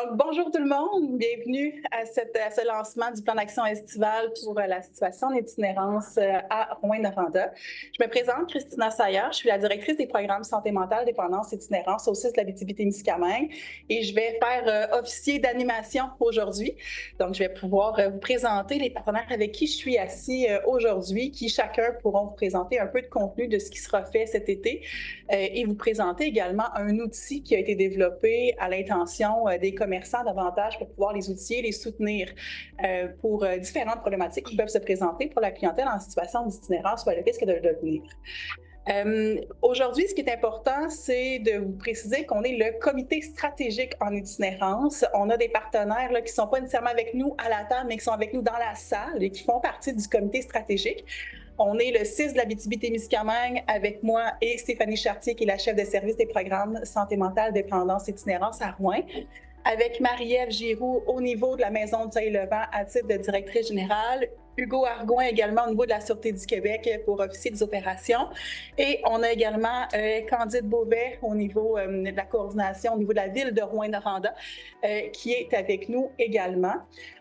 Donc, bonjour tout le monde, bienvenue à ce lancement du plan d'action estival pour la situation en itinérance à Rouyn-Noranda. Je me présente, Christina Sayer, je suis la directrice des programmes santé mentale, dépendance, itinérance au CIS de l'Abitibi-Témiscamingue et je vais faire officier d'animation aujourd'hui. Donc, je vais pouvoir vous présenter les partenaires avec qui je suis assis aujourd'hui, qui chacun pourront vous présenter un peu de contenu de ce qui sera fait cet été et vous présenter également un outil qui a été développé à l'intention des commerçants davantage pour pouvoir les outiller, les soutenir pour différentes problématiques qui peuvent se présenter pour la clientèle en situation d'itinérance ou à le risque de le devenir. Aujourd'hui, ce qui est important, c'est de vous préciser qu'on est le comité stratégique en itinérance. On a des partenaires là, qui ne sont pas nécessairement avec nous à la table, mais qui sont avec nous dans la salle et qui font partie du comité stratégique. On est le CIS de l'Abitibi-Témiscamingue avec moi et Stéphanie Chartier, qui est la chef de service des programmes santé mentale, dépendance, itinérance à Rouyn, avec Marie-Ève Giroux au niveau de la Maison du Soleil-Levant à titre de directrice générale, Hugo Argouin également au niveau de la Sûreté du Québec pour officier des opérations. Et on a également Candide Beauvais au niveau de la coordination, au niveau de la ville de Rouyn-Noranda, qui est avec nous également.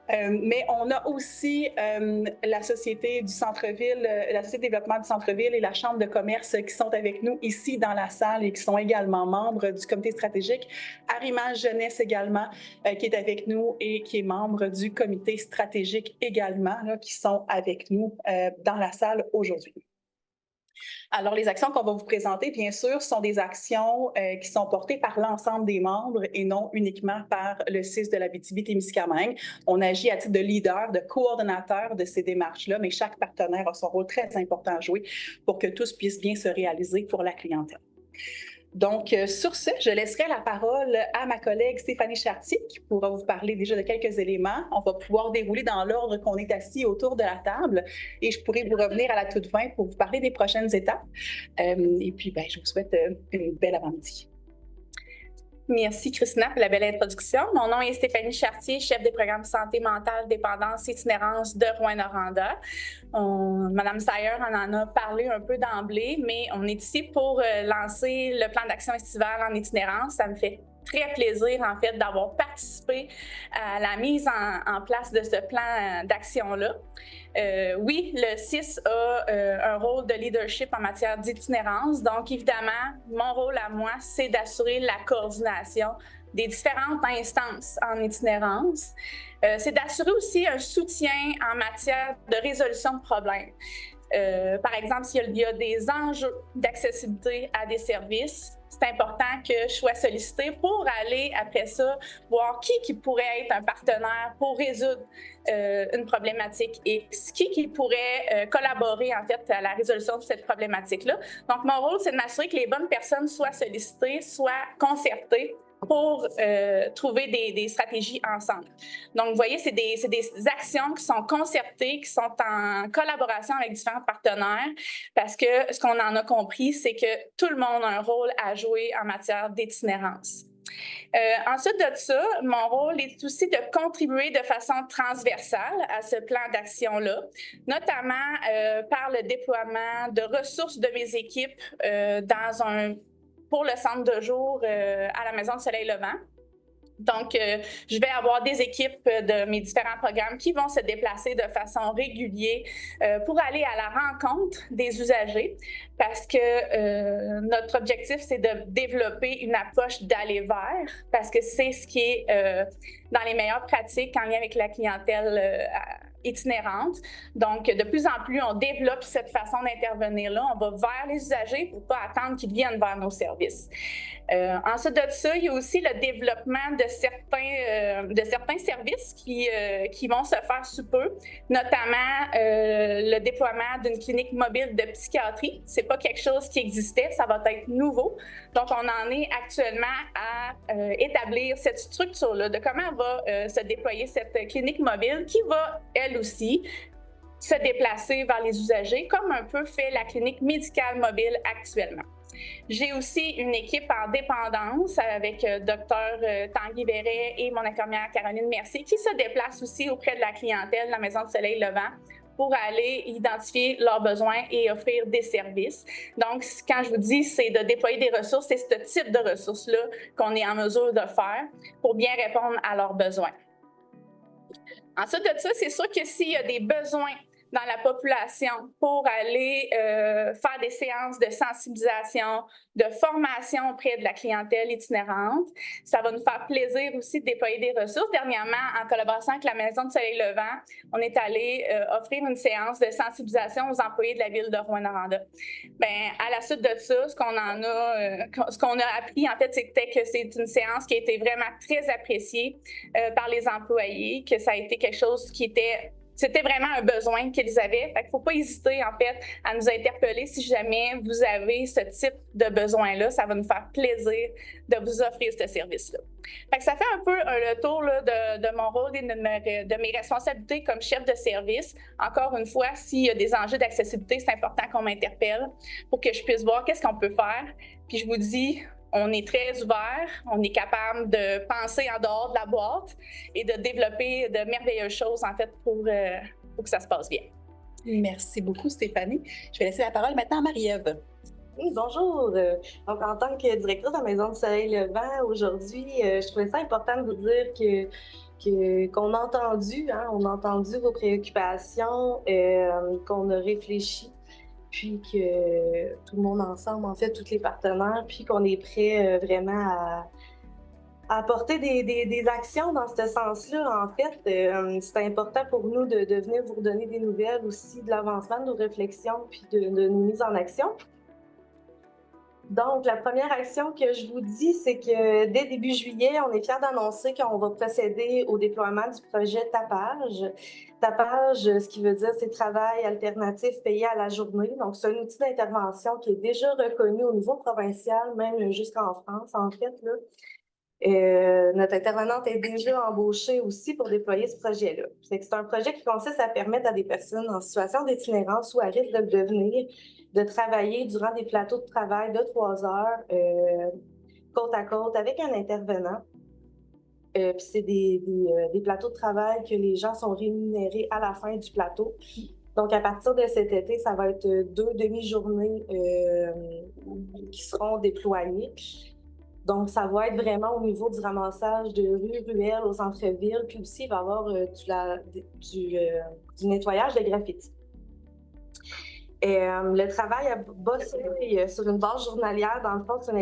Mais on a aussi la Société du centre-ville, la Société de développement du centre-ville et la Chambre de commerce qui sont avec nous ici dans la salle et qui sont également membres du comité stratégique. Arrimage Jeunesse également, qui est avec nous et qui est membre du comité stratégique également, là, qui sont avec nous dans la salle aujourd'hui. Alors, les actions qu'on va vous présenter, bien sûr, sont des actions qui sont portées par l'ensemble des membres et non uniquement par le CIS de l'Abitibi-Témiscamingue. On agit à titre de leader, de coordonnateur de ces démarches-là, mais chaque partenaire a son rôle très important à jouer pour que tous puissent bien se réaliser pour la clientèle. Donc, sur ce, je laisserai la parole à ma collègue Stéphanie Chartier qui pourra vous parler déjà de quelques éléments. On va pouvoir dérouler dans l'ordre qu'on est assis autour de la table et je pourrai vous revenir à la toute fin pour vous parler des prochaines étapes. Et puis, je vous souhaite une belle avant-midi. Merci, Christina, pour la belle introduction. Mon nom est Stéphanie Chartier, chef des programmes santé mentale, dépendance, itinérance de Rouyn-Noranda. Madame Sayer en a parlé un peu d'emblée, mais on est ici pour lancer le plan d'action estival en itinérance. Ça me fait très plaisir, en fait, d'avoir participé à la mise en place de ce plan d'action-là. Oui, le CIS a un rôle de leadership en matière d'itinérance. Donc, évidemment, mon rôle à moi, c'est d'assurer la coordination des différentes instances en itinérance. C'est d'assurer aussi un soutien en matière de résolution de problèmes. Par exemple, s'il y a des enjeux d'accessibilité à des services, c'est important que je sois sollicitée pour aller, après ça, voir qui pourrait être un partenaire pour résoudre une problématique X, qui pourrait collaborer, en fait, à la résolution de cette problématique-là. Donc, mon rôle, c'est de m'assurer que les bonnes personnes soient sollicitées, soient concertées pour trouver des stratégies ensemble. Donc, vous voyez, c'est des actions qui sont concertées, qui sont en collaboration avec différents partenaires, parce que ce qu'on en a compris, c'est que tout le monde a un rôle à jouer en matière d'itinérance. Ensuite de ça, mon rôle est aussi de contribuer de façon transversale à ce plan d'action-là, notamment par le déploiement de ressources de mes équipes pour le centre de jour à la Maison du Soleil-Levant. Donc, je vais avoir des équipes de mes différents programmes qui vont se déplacer de façon régulière pour aller à la rencontre des usagers parce que notre objectif, c'est de développer une approche d'aller vers parce que c'est ce qui est dans les meilleures pratiques en lien avec la clientèle itinérante. Donc, de plus en plus, on développe cette façon d'intervenir-là. On va vers les usagers pour ne pas attendre qu'ils viennent vers nos services. Ensuite de ça, il y a aussi le développement de certains services qui vont se faire sous peu, notamment le déploiement d'une clinique mobile de psychiatrie. Ce n'est pas quelque chose qui existait, ça va être nouveau. Donc, on en est actuellement à établir cette structure-là de comment va se déployer cette clinique mobile qui va, elle aussi, se déplacer vers les usagers, comme un peu fait la clinique médicale mobile actuellement. J'ai aussi une équipe en dépendance avec Dr Tanguy Verret et mon infirmière Caroline Mercier qui se déplacent aussi auprès de la clientèle de la Maison du Soleil-Levant pour aller identifier leurs besoins et offrir des services. Donc, quand je vous dis c'est de déployer des ressources, c'est ce type de ressources-là qu'on est en mesure de faire pour bien répondre à leurs besoins. Ensuite de ça, c'est sûr que s'il y a des besoins dans la population pour aller faire des séances de sensibilisation, de formation auprès de la clientèle itinérante. Ça va nous faire plaisir aussi de déployer des ressources. Dernièrement, en collaboration avec la Maison du Soleil Levant, on est allé offrir une séance de sensibilisation aux employés de la ville de Rouyn-Noranda. Bien, à la suite de ça, ce qu'on a appris, en fait, c'était que c'est une séance qui a été vraiment très appréciée par les employés, que ça a été quelque chose qui c'était vraiment un besoin qu'ils avaient. Il ne faut pas hésiter, en fait, à nous interpeller si jamais vous avez ce type de besoin-là. Ça va nous faire plaisir de vous offrir ce service-là. Ça fait un peu le tour là, de mon rôle et de mes responsabilités comme chef de service. Encore une fois, s'il y a des enjeux d'accessibilité, c'est important qu'on m'interpelle pour que je puisse voir qu'est-ce qu'on peut faire. Puis je vous dis, on est très ouvert, on est capable de penser en dehors de la boîte et de développer de merveilleuses choses, en fait, pour que ça se passe bien. Merci beaucoup, Stéphanie. Je vais laisser la parole maintenant à Marie-Ève. Oui, bonjour. Donc, en tant que directrice de la Maison du Soleil Levant, aujourd'hui, je trouvais ça important de vous dire qu'on a entendu, on a entendu vos préoccupations, qu'on a réfléchi, puis que tout le monde ensemble, en fait, tous les partenaires, puis qu'on est prêt vraiment à apporter des actions dans ce sens-là. En fait, c'est important pour nous de venir vous redonner des nouvelles aussi de l'avancement de nos réflexions, puis de nos mises en action. Donc, la première action que je vous dis, c'est que dès début juillet, on est fiers d'annoncer qu'on va procéder au déploiement du projet Tapage. Tapage, ce qui veut dire, c'est travail alternatif payé à la journée. Donc, c'est un outil d'intervention qui est déjà reconnu au niveau provincial, même jusqu'en France, en fait, là. Notre intervenante est déjà embauchée aussi pour déployer ce projet-là. C'est un projet qui consiste à permettre à des personnes en situation d'itinérance ou à risque de le devenir de travailler durant des plateaux de travail de 3 heures côte à côte avec un intervenant. Puis c'est des plateaux de travail que les gens sont rémunérés à la fin du plateau. Donc, à partir de cet été, ça va être 2 demi-journées qui seront déployées. Donc, ça va être vraiment au niveau du ramassage de rues, ruelles, aux centres-villes. Puis aussi, il va y avoir du nettoyage de graffitis. Le travail à bosser sur une base journalière, dans le fond, c'est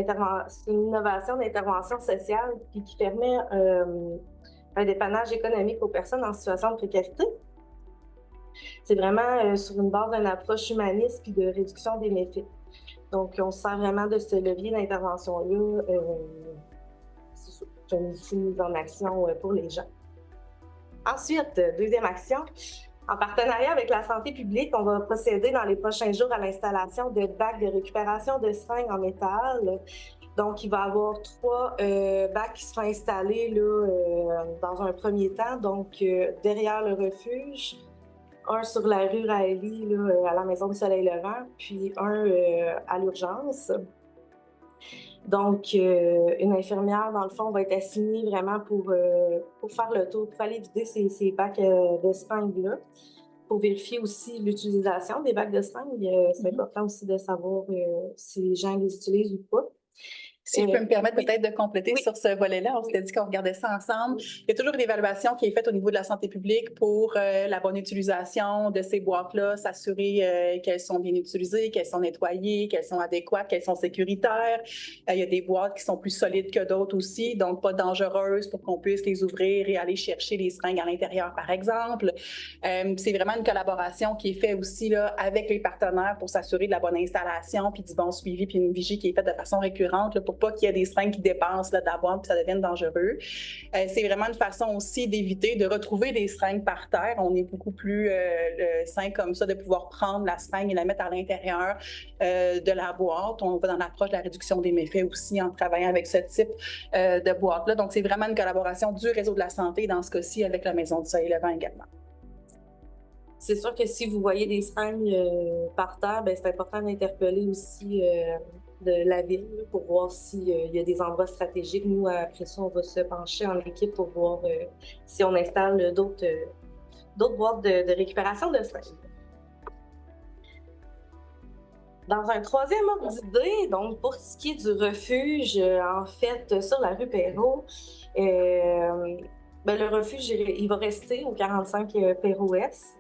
une innovation d'intervention sociale qui permet un dépannage économique aux personnes en situation de précarité. C'est vraiment sur une base d'une approche humaniste puis de réduction des méfaits. Donc, on se sert vraiment de ce levier d'intervention-là. C'est une mise en action pour les gens. Ensuite, deuxième action. En partenariat avec la santé publique, on va procéder dans les prochains jours à l'installation de bacs de récupération de seringues en métal. Donc, il va y avoir 3 bacs qui seront installés là, dans un premier temps, donc derrière le refuge, un sur la rue Raëlie, là, à la Maison du Soleil Levant, puis un à l'urgence. Donc, une infirmière, dans le fond, va être assignée vraiment pour faire le tour, pour aller vider ces bacs de seringues-là, pour vérifier aussi l'utilisation des bacs de seringues. C'est important aussi de savoir si les gens les utilisent ou pas. Si je peux me permettre peut-être de compléter sur ce volet-là, on s'était dit qu'on regardait ça ensemble. Il y a toujours une évaluation qui est faite au niveau de la santé publique pour la bonne utilisation de ces boîtes-là, s'assurer qu'elles sont bien utilisées, qu'elles sont nettoyées, qu'elles sont adéquates, qu'elles sont sécuritaires. Il y a des boîtes qui sont plus solides que d'autres aussi, donc pas dangereuses pour qu'on puisse les ouvrir et aller chercher les seringues à l'intérieur, par exemple. C'est vraiment une collaboration qui est faite aussi là, avec les partenaires pour s'assurer de la bonne installation, puis du bon suivi, puis une vigie qui est faite de façon récurrente là, pour pas qu'il y ait des seringues qui dépassent là, de la boîte puis ça devienne dangereux. C'est vraiment une façon aussi d'éviter de retrouver des seringues par terre. On est beaucoup plus sain comme ça de pouvoir prendre la seringue et la mettre à l'intérieur de la boîte. On va dans l'approche de la réduction des méfaits aussi en travaillant avec ce type de boîte-là. Donc, c'est vraiment une collaboration du réseau de la santé dans ce cas-ci avec la Maison du Soleil Levant également. C'est sûr que si vous voyez des seringues par terre, c'est important d'interpeller aussi de la ville pour voir s'il y a des endroits stratégiques. Nous, après ça, on va se pencher en équipe pour voir si on installe d'autres boîtes de récupération de seringues. Dans un troisième ordre d'idée, donc pour ce qui est du refuge, en fait, sur la rue Perrault, le refuge, il va rester au 45 Perrault-Ouest.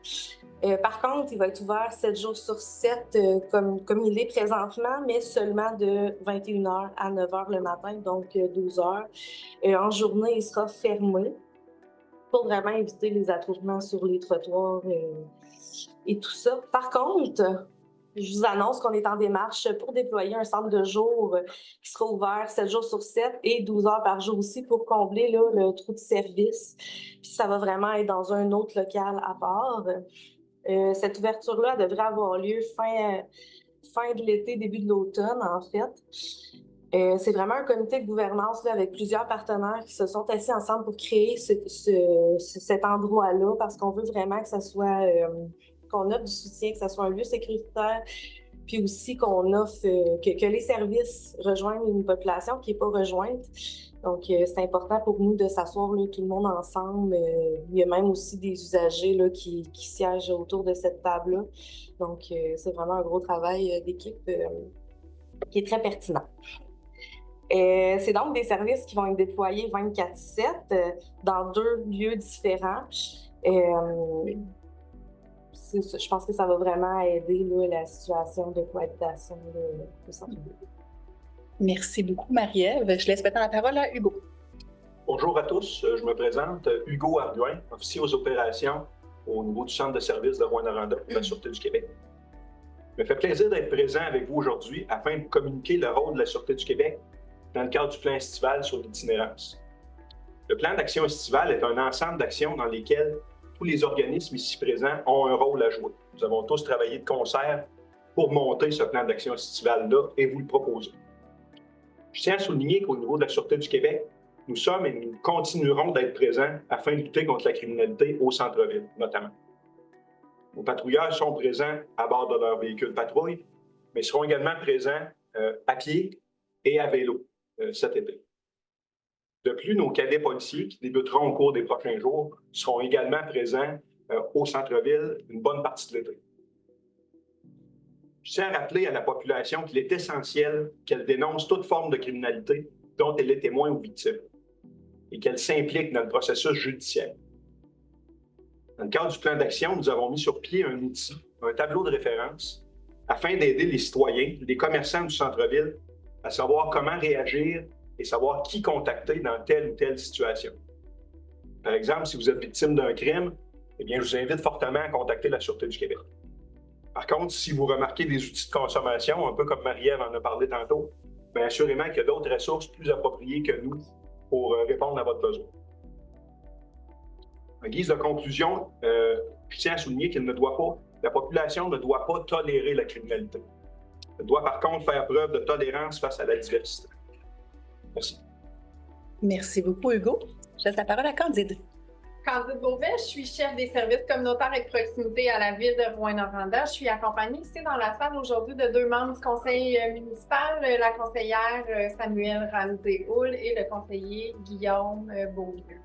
Par contre, il va être ouvert 7 jours sur 7, comme il est présentement, mais seulement de 21h à 9h le matin, donc 12 heures. En journée, il sera fermé pour vraiment éviter les attroupements sur les trottoirs et tout ça. Par contre, je vous annonce qu'on est en démarche pour déployer un centre de jour qui sera ouvert 7 jours sur 7 et 12 heures par jour aussi pour combler là, le trou de service. Puis ça va vraiment être dans un autre local à part. Cette ouverture-là devrait avoir lieu fin de l'été, début de l'automne, en fait. C'est vraiment un comité de gouvernance là, avec plusieurs partenaires qui se sont assis ensemble pour créer cet endroit-là parce qu'on veut vraiment que ça soit, qu'on offre du soutien, que ça soit un lieu sécuritaire, puis aussi qu'on offre, que les services rejoignent une population qui n'est pas rejointe. Donc, c'est important pour nous de s'asseoir là, tout le monde ensemble. Il y a même aussi des usagers là, qui siègent autour de cette table-là. Donc, c'est vraiment un gros travail d'équipe qui est très pertinent. C'est donc des services qui vont être déployés 24/7 dans 2 lieux différents. Je pense que ça va vraiment aider là, la situation de cohabitation au centre-ville. Merci beaucoup, Marie-Ève. Je laisse maintenant la parole à Hugo. Bonjour à tous, je me présente Hugo Arduin, officier aux opérations au niveau du centre de services de Rouyn-Noranda de la Sûreté du Québec. Il me fait plaisir d'être présent avec vous aujourd'hui afin de communiquer le rôle de la Sûreté du Québec dans le cadre du plan estival sur l'itinérance. Le plan d'action estival est un ensemble d'actions dans lesquelles tous les organismes ici présents ont un rôle à jouer. Nous avons tous travaillé de concert pour monter ce plan d'action estival-là et vous le proposer. Je tiens à souligner qu'au niveau de la Sûreté du Québec, nous sommes et nous continuerons d'être présents afin de lutter contre la criminalité au centre-ville, notamment. Nos patrouilleurs sont présents à bord de leur véhicule patrouille, mais seront également présents à pied et à vélo cet été. De plus, nos cadets policiers, qui débuteront au cours des prochains jours, seront également présents au centre-ville une bonne partie de l'été. Je tiens à rappeler à la population qu'il est essentiel qu'elle dénonce toute forme de criminalité dont elle est témoin ou victime et qu'elle s'implique dans le processus judiciaire. Dans le cadre du plan d'action, nous avons mis sur pied un outil, un tableau de référence, afin d'aider les citoyens, les commerçants du centre-ville à savoir comment réagir et savoir qui contacter dans telle ou telle situation. Par exemple, si vous êtes victime d'un crime, eh bien, je vous invite fortement à contacter la Sûreté du Québec. Par contre, si vous remarquez des outils de consommation, un peu comme Marie-Ève en a parlé tantôt, bien assurément qu'il y a d'autres ressources plus appropriées que nous pour répondre à votre besoin. En guise de conclusion, je tiens à souligner la population ne doit pas tolérer la criminalité. Elle doit par contre faire preuve de tolérance face à la diversité. Merci. Merci beaucoup, Hugo. Je laisse la parole à Candide. Candide Beauvais, je suis chef des services communautaires et de proximité à la ville de Rouyn-Noranda. Je suis accompagnée ici dans la salle aujourd'hui de 2 membres du conseil municipal, la conseillère Samuel Ramsey-Houle et le conseiller Guillaume Beaulieu.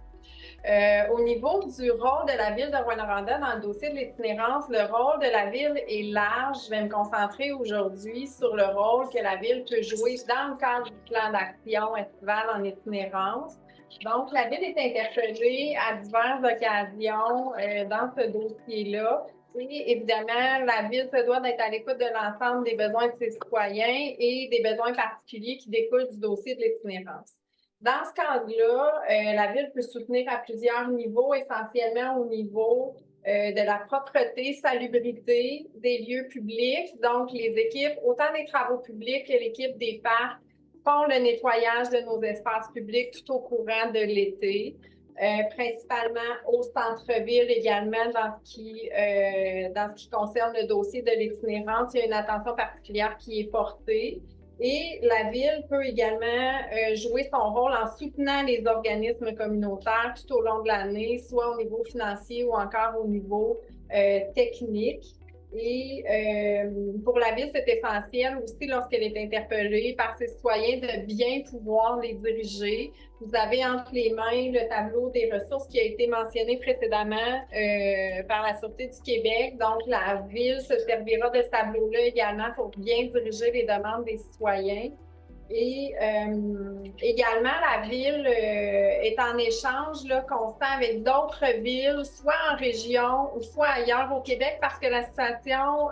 Au niveau du rôle de la ville de Rouyn-Noranda dans le dossier de l'itinérance, le rôle de la ville est large. Je vais me concentrer aujourd'hui sur le rôle que la ville peut jouer dans le cadre du plan d'action estival en itinérance. Donc, la ville est interpellée à diverses occasions dans ce dossier-là. Et évidemment, la ville se doit d'être à l'écoute de l'ensemble des besoins de ses citoyens et des besoins particuliers qui découlent du dossier de l'itinérance. Dans ce cadre-là, la ville peut soutenir à plusieurs niveaux, essentiellement au niveau de la propreté, salubrité des lieux publics. Donc, les équipes, autant des travaux publics que l'équipe des parcs, font le nettoyage de nos espaces publics tout au courant de l'été, principalement au centre-ville également dans ce qui concerne le dossier de l'itinérance. Il y a une attention particulière qui est portée. Et la ville peut également jouer son rôle en soutenant les organismes communautaires tout au long de l'année, soit au niveau financier ou encore au niveau technique. Et pour la ville, c'est essentiel aussi lorsqu'elle est interpellée par ses citoyens de bien pouvoir les diriger. Vous avez entre les mains le tableau des ressources qui a été mentionné précédemment par la Sûreté du Québec. Donc, la ville se servira de ce tableau-là également pour bien diriger les demandes des citoyens. Et également, la ville est en échange là, constant avec d'autres villes, soit en région ou soit ailleurs au Québec, parce que la situation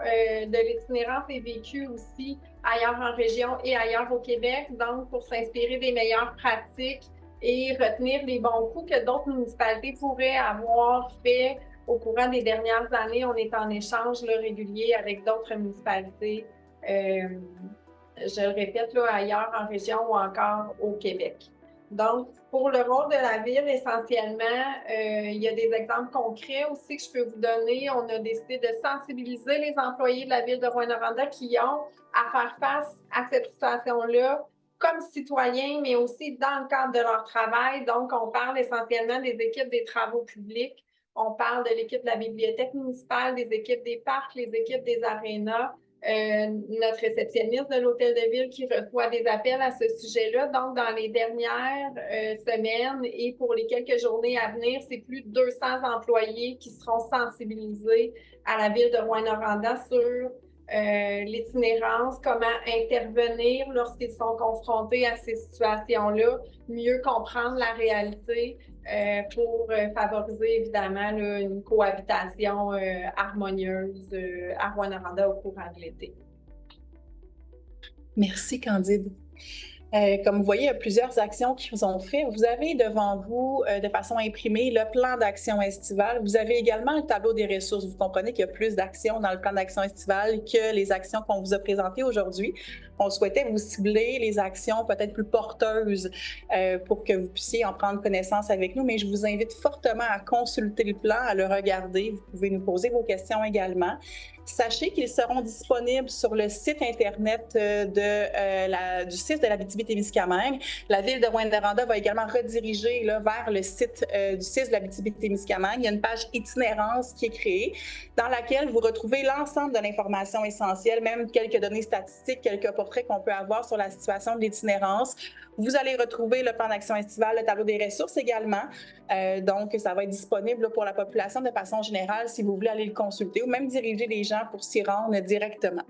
de l'itinérance est vécue aussi ailleurs en région et ailleurs au Québec. Donc, pour s'inspirer des meilleures pratiques et retenir les bons coups que d'autres municipalités pourraient avoir fait au courant des dernières années, on est en échange là, régulier avec d'autres municipalités. Je le répète, là, ailleurs en région ou encore au Québec. Donc, pour le rôle de la ville, essentiellement, il y a des exemples concrets aussi que je peux vous donner. On a décidé de sensibiliser les employés de la ville de Rouyn-Noranda qui ont à faire face à cette situation-là comme citoyens, mais aussi dans le cadre de leur travail. Donc, on parle essentiellement des équipes des travaux publics. On parle de l'équipe de la bibliothèque municipale, des équipes des parcs, les équipes des arénas. Notre réceptionniste de l'hôtel de ville qui reçoit des appels à ce sujet-là. Donc, dans les dernières semaines et pour les quelques journées à venir, c'est plus de 200 employés qui seront sensibilisés à la ville de Rouyn-Noranda sur l'itinérance, comment intervenir lorsqu'ils sont confrontés à ces situations-là, mieux comprendre la réalité pour favoriser évidemment là, une cohabitation harmonieuse à Rouyn-Noranda au courant de l'été. Merci, Candide. Comme vous voyez, il y a plusieurs actions qui vous ont fait. Vous avez devant vous, de façon imprimée, le plan d'action estivale. Vous avez également le tableau des ressources. Vous comprenez qu'il y a plus d'actions dans le plan d'action estivale que les actions qu'on vous a présentées aujourd'hui. On souhaitait vous cibler les actions peut-être plus porteuses pour que vous puissiez en prendre connaissance avec nous, mais je vous invite fortement à consulter le plan, à le regarder. Vous pouvez nous poser vos questions également. Sachez qu'ils seront disponibles sur le site Internet du CIS de l'Abitibi-Témiscamingue. La ville de Rouyn-Noranda va également rediriger là, vers le site du CIS de l'Abitibi-Témiscamingue. Il y a une page itinérance qui est créée dans laquelle vous retrouvez l'ensemble de l'information essentielle, même quelques données statistiques, quelques portraits qu'on peut avoir sur la situation de l'itinérance. Vous allez retrouver le plan d'action estival, le tableau des ressources également. Donc, ça va être disponible pour la population de façon générale si vous voulez aller le consulter ou même diriger les gens pour s'y rendre directement.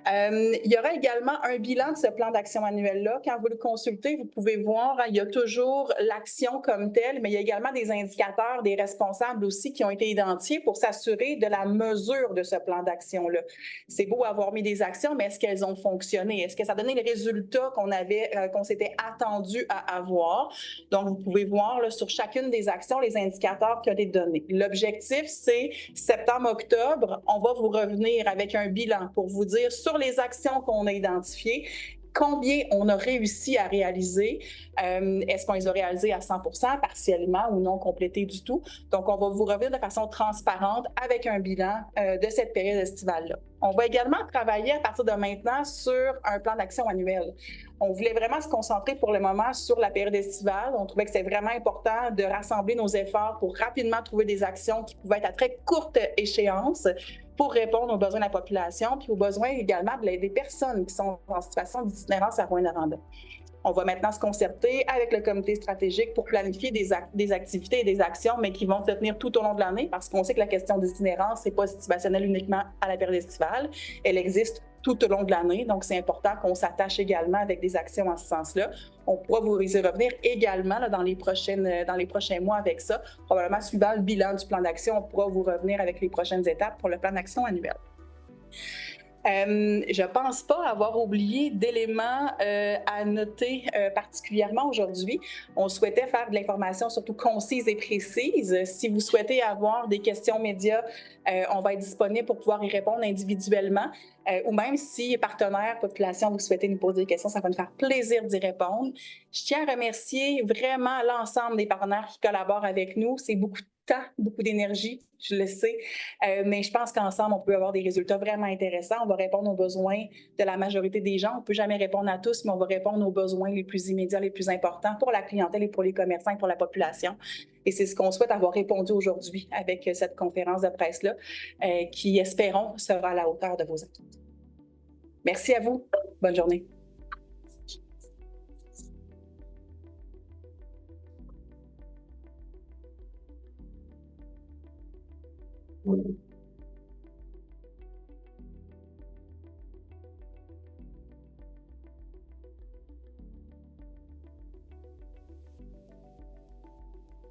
Il y aura également un bilan de ce plan d'action annuel-là. Quand vous le consultez, vous pouvez voir, il y a toujours l'action comme telle, mais il y a également des indicateurs, des responsables aussi qui ont été identifiés pour s'assurer de la mesure de ce plan d'action-là. C'est beau avoir mis des actions, mais est-ce qu'elles ont fonctionné? Est-ce que ça a donné les résultats qu'on s'était attendu à avoir? Donc, vous pouvez voir là, sur chacune des actions les indicateurs qui ont été donnés. L'objectif, c'est septembre-octobre, on va vous revenir avec un bilan pour vous dire sur les actions qu'on a identifiées, combien on a réussi à réaliser. Est-ce qu'on les a réalisées à 100%, partiellement ou non complétées du tout? Donc, on va vous revenir de façon transparente avec un bilan de cette période estivale-là. On va également travailler à partir de maintenant sur un plan d'action annuel. On voulait vraiment se concentrer pour le moment sur la période estivale. On trouvait que c'était vraiment important de rassembler nos efforts pour rapidement trouver des actions qui pouvaient être à très courte échéance pour répondre aux besoins de la population puis aux besoins également des personnes qui sont en situation d'itinérance à Rouyn-Noranda. On va maintenant se concerter avec le comité stratégique pour planifier des activités et des actions, mais qui vont se tenir tout au long de l'année, parce qu'on sait que la question d'itinérance, c'est pas situationnel uniquement à la période estivale. Elle existe tout au long de l'année, donc c'est important qu'on s'attache également avec des actions en ce sens-là. On pourra vous y revenir également là, dans les prochains mois avec ça. Probablement suivant le bilan du plan d'action, on pourra vous revenir avec les prochaines étapes pour le plan d'action annuel. Je ne pense pas avoir oublié d'éléments à noter particulièrement aujourd'hui. On souhaitait faire de l'information surtout concise et précise. Si vous souhaitez avoir des questions médias, on va être disponible pour pouvoir y répondre individuellement. Ou même si partenaires, population, vous souhaitez nous poser des questions, ça va nous faire plaisir d'y répondre. Je tiens à remercier vraiment l'ensemble des partenaires qui collaborent avec nous. C'est beaucoup de temps, beaucoup d'énergie, je le sais, mais je pense qu'ensemble, on peut avoir des résultats vraiment intéressants. On va répondre aux besoins de la majorité des gens. On ne peut jamais répondre à tous, mais on va répondre aux besoins les plus immédiats, les plus importants pour la clientèle et pour les commerçants et pour la population. Et c'est ce qu'on souhaite avoir répondu aujourd'hui avec cette conférence de presse-là, qui, espérons, sera à la hauteur de vos attentes. Merci à vous. Bonne journée. Oui.